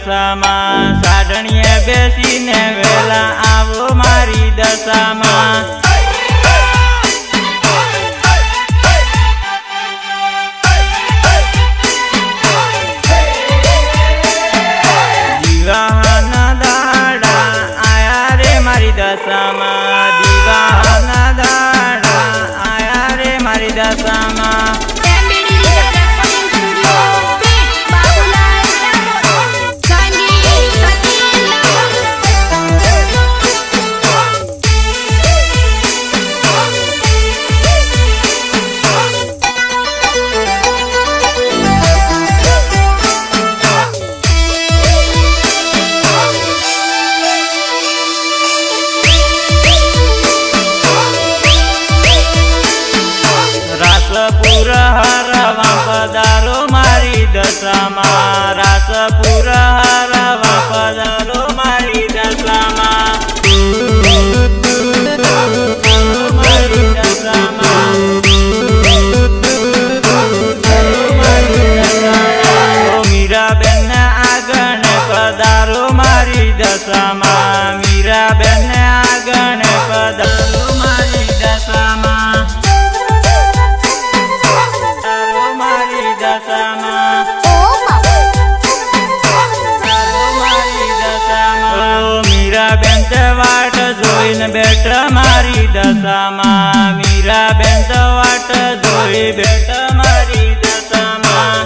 દશામાં સાઢણીએ બેસીને વેલા આવો મારી દશામાં દીવાના દાડા આયા રે મારી દશામાં દીવાના દાડા આયા રે મારી દશામાં રાસપુર હરવા પધારો મારી દશામાં રાસપુર હરવા પધારો મારી દશામાં મારી દશામાં મીરાબેન આગળ પધારો મારી દશામાં મીરાબેન આગળ પધારો મારી દશામાં મીરાબેન વાટ જોઈને બેઠ મારી દશામાં મીરાબેન વાટ જોઈ બેઠ મારી દશામાં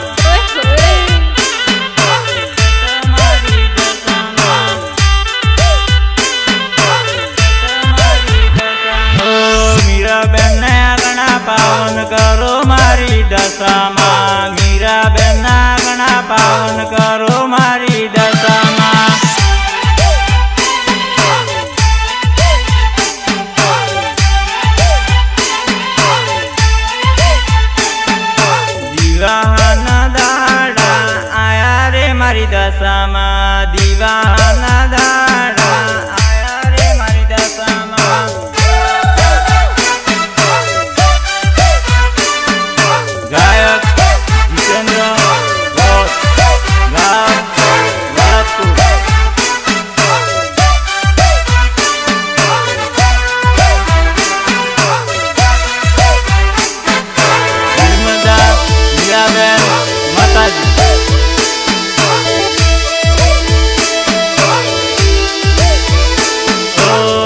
મીરાબેન ને આગણા પાવન કરો મારી દશામાં મીરાબેન ના આગણા પાવન કરો મારી દશામાં દીવાના દાડા આયા રે મારી દશામાં દીવાના દાડા આયા રે મારી દશામાં ગાયક જીતેન્દ્ર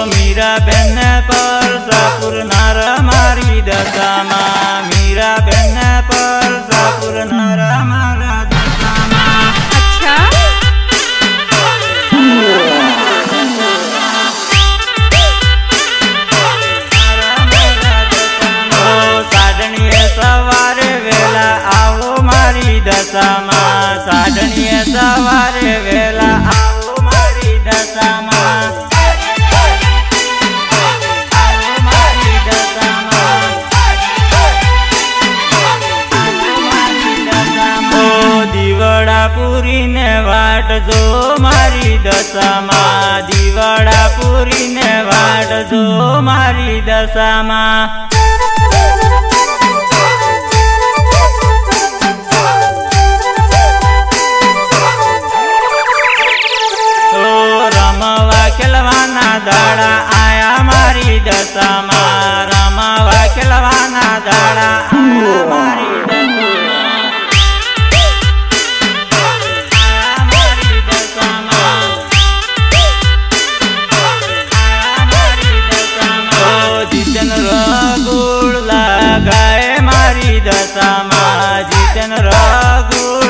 મીરાબેન પરસાપુર નાર મારી દશામાં મીરાબેન પરસાપુર નાર મારા દશામાં સાઢણીએ સવારે વેલા આવો મારી દશામાં સાઢણીએ સવારે વેલા આવો મારી દશામાં દીવડાપુરીને વાટ જો મારી દશામાં દીવડાપુરીને વાટ જો મારી દશામાં રમવા ખેલવાના દાડા આયા મારી દશામાં રમવા ખેલવાના દાડા આયા મારી જીતેન્દ્ર ગુળ લગાય મારી દશામાં જીતેન્દ્ર ગુળ